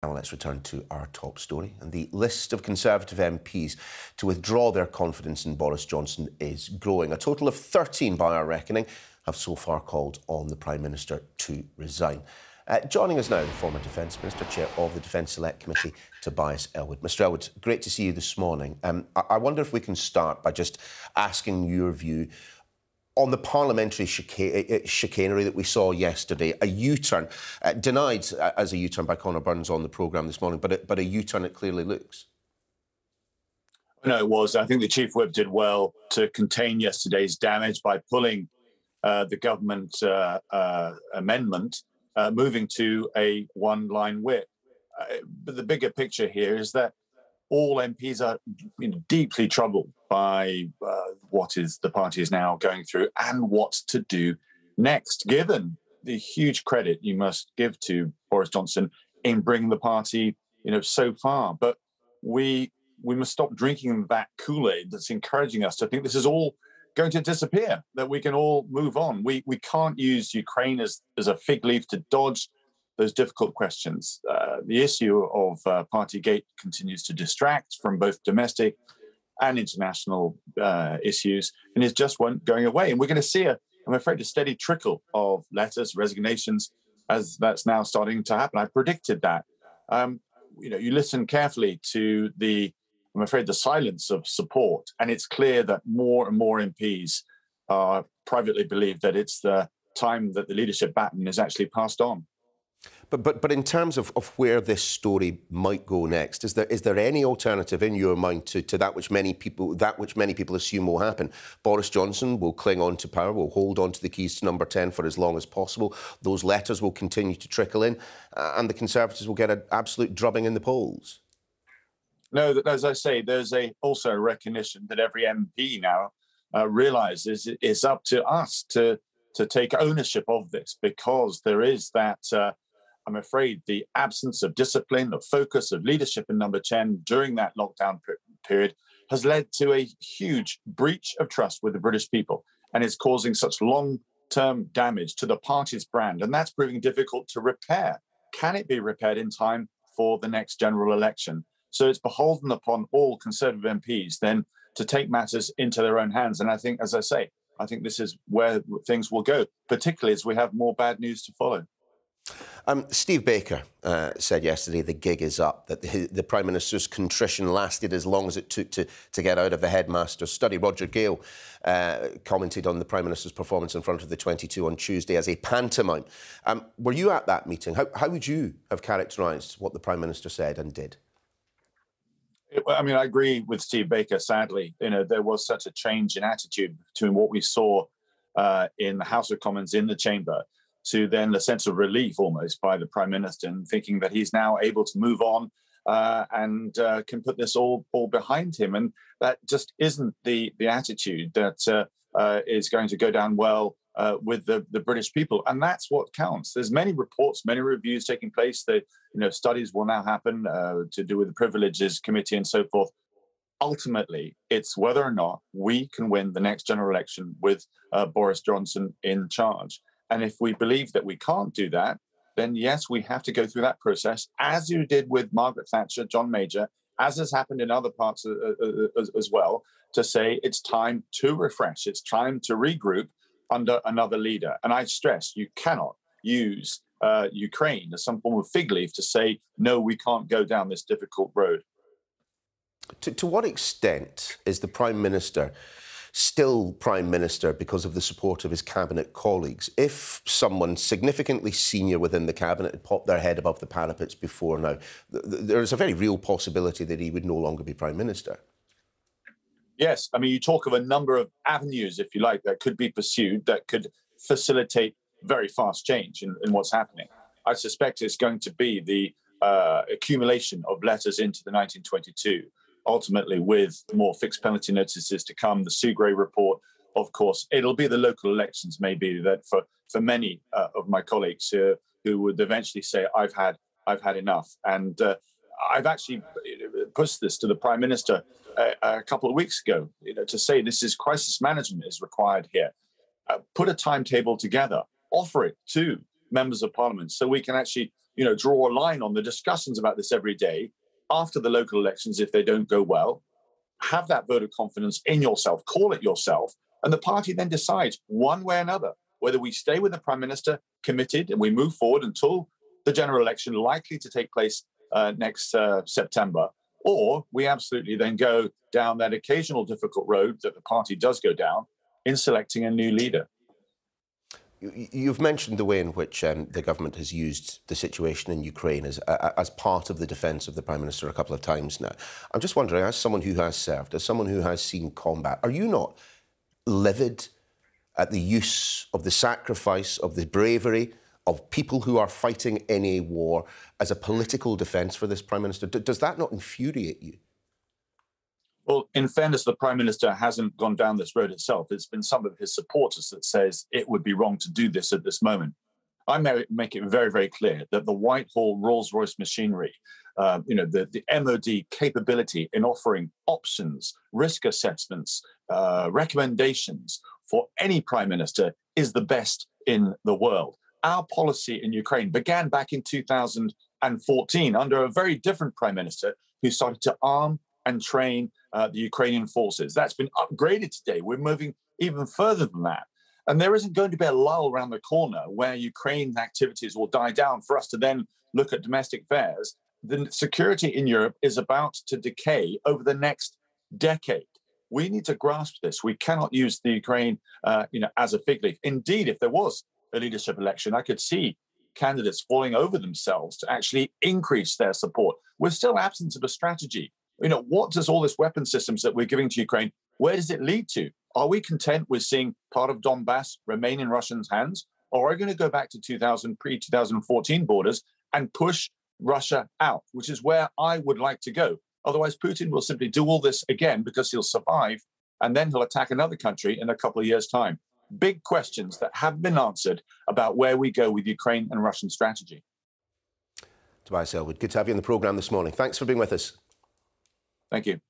Now let's return to our top story. And the list of Conservative MPs to withdraw their confidence in Boris Johnson is growing. A total of 13, by our reckoning, have so far called on the Prime Minister to resign. Joining us now, the former Defence Minister, Chair of the Defence Select Committee, Tobias Ellwood. Mr Ellwood, great to see you this morning. I wonder if we can start by just asking your view on the parliamentary chicanery that we saw yesterday, a U-turn, denied as a U-turn by Conor Burns on the programme this morning, but a U-turn it clearly looks. No, it was. I think the Chief Whip did well to contain yesterday's damage by pulling the government amendment, moving to a one-line whip. But the bigger picture here is that all MPs are deeply troubled by what the party is now going through and what to do next, given the huge credit you must give to Boris Johnson in bringing the party, so far. But we must stop drinking that Kool-Aid that's encouraging us to think this is all going to disappear, that we can all move on. We can't use Ukraine as a fig leaf to dodge those difficult questions. The issue of Partygate continues to distract from both domestic and international issues, and it just won't going away. And we're going to see, I'm afraid, a steady trickle of letters, resignations, as that's now starting to happen. I predicted that. You listen carefully to I'm afraid, the silence of support, and it's clear that more and more MPs privately believe that it's the time that the leadership baton is actually passed on. But in terms of where this story might go next, is there any alternative in your mind to that which many people assume will happen? Boris Johnson will cling on to power, will hold on to the keys to number 10 for as long as possible. Those letters will continue to trickle in, and the Conservatives will get an absolute drubbing in the polls. No, as I say, there's also a recognition that every MP now realises it's up to us to take ownership of this, because there is that. I'm afraid the absence of discipline, of focus, of leadership in number 10 during that lockdown period has led to a huge breach of trust with the British people, and is causing such long-term damage to the party's brand. And that's proving difficult to repair. Can it be repaired in time for the next general election? So it's beholden upon all Conservative MPs then to take matters into their own hands. And I think, as I say, I think this is where things will go, particularly as we have more bad news to follow. Steve Baker said yesterday the gig is up, that the Prime Minister's contrition lasted as long as it took to get out of the headmaster's study. Roger Gale commented on the Prime Minister's performance in front of the 22 on Tuesday as a pantomime. Were you at that meeting? How would you have characterised what the Prime Minister said and did? I mean, I agree with Steve Baker, sadly. There was such a change in attitude between what we saw in the House of Commons in the chamber to then the sense of relief almost by the Prime Minister, and thinking that he's now able to move on and can put this all behind him. And that just isn't the attitude that is going to go down well with the British people. And that's what counts. There's many reports, many reviews taking place. Studies will now happen to do with the Privileges Committee and so forth. Ultimately, it's whether or not we can win the next general election with Boris Johnson in charge. And if we believe that we can't do that, then yes, we have to go through that process, as you did with Margaret Thatcher, John Major, as has happened in other parts as well, to say it's time to refresh, it's time to regroup under another leader. And I stress, you cannot use Ukraine as some form of fig leaf to say, no, we can't go down this difficult road. To what extent is the Prime Minister still Prime Minister because of the support of his Cabinet colleagues? If someone significantly senior within the Cabinet had popped their head above the parapets before now, there's a very real possibility that he would no longer be Prime Minister. Yes, I mean, you talk of a number of avenues, if you like, that could be pursued, that could facilitate very fast change in what's happening. I suspect it's going to be the accumulation of letters into the 1922, ultimately with more fixed penalty notices to come, the Sue Gray report, of course. It'll be the local elections, maybe, that for many of my colleagues who would eventually say, I've had enough. And I've actually pushed this to the Prime Minister a couple of weeks ago, to say this is crisis management is required here. Put a timetable together, offer it to members of Parliament so we can actually draw a line on the discussions about this every day after the local elections if they don't go well. Have that vote of confidence in yourself, call it yourself, and the party then decides one way or another whether we stay with the Prime Minister committed and we move forward until the general election likely to take place next September, or we absolutely then go down that occasional difficult road that the party does go down in selecting a new leader. You've mentioned the way in which the government has used the situation in Ukraine as part of the defence of the Prime Minister a couple of times now. I'm just wondering, as someone who has served, as someone who has seen combat, are you not livid at the use of the sacrifice, of the bravery of people who are fighting in a war as a political defence for this Prime Minister? Does that not infuriate you? Well, in fairness, the Prime Minister hasn't gone down this road itself. It's been some of his supporters that says it would be wrong to do this at this moment. I make it very, very clear that the Whitehall Rolls-Royce machinery, the MOD capability in offering options, risk assessments, recommendations for any Prime Minister is the best in the world. Our policy in Ukraine began back in 2014 under a very different Prime Minister who started to arm and train the Ukrainian forces. That's been upgraded today. We're moving even further than that. And there isn't going to be a lull around the corner where Ukraine activities will die down for us to then look at domestic affairs. The security in Europe is about to decay over the next decade. We need to grasp this. We cannot use the Ukraine as a fig leaf. Indeed, if there was a leadership election, I could see candidates falling over themselves to actually increase their support. We're still absent of a strategy. What does all this weapon systems that we're giving to Ukraine, where does it lead to? Are we content with seeing part of Donbass remain in Russians' hands? Or are we going to go back to pre-2014 borders and push Russia out, which is where I would like to go? Otherwise, Putin will simply do all this again because he'll survive, and then he'll attack another country in a couple of years' time. Big questions that haven't been answered about where we go with Ukraine and Russian strategy. Tobias Ellwood, good to have you on the programme this morning. Thanks for being with us. Thank you.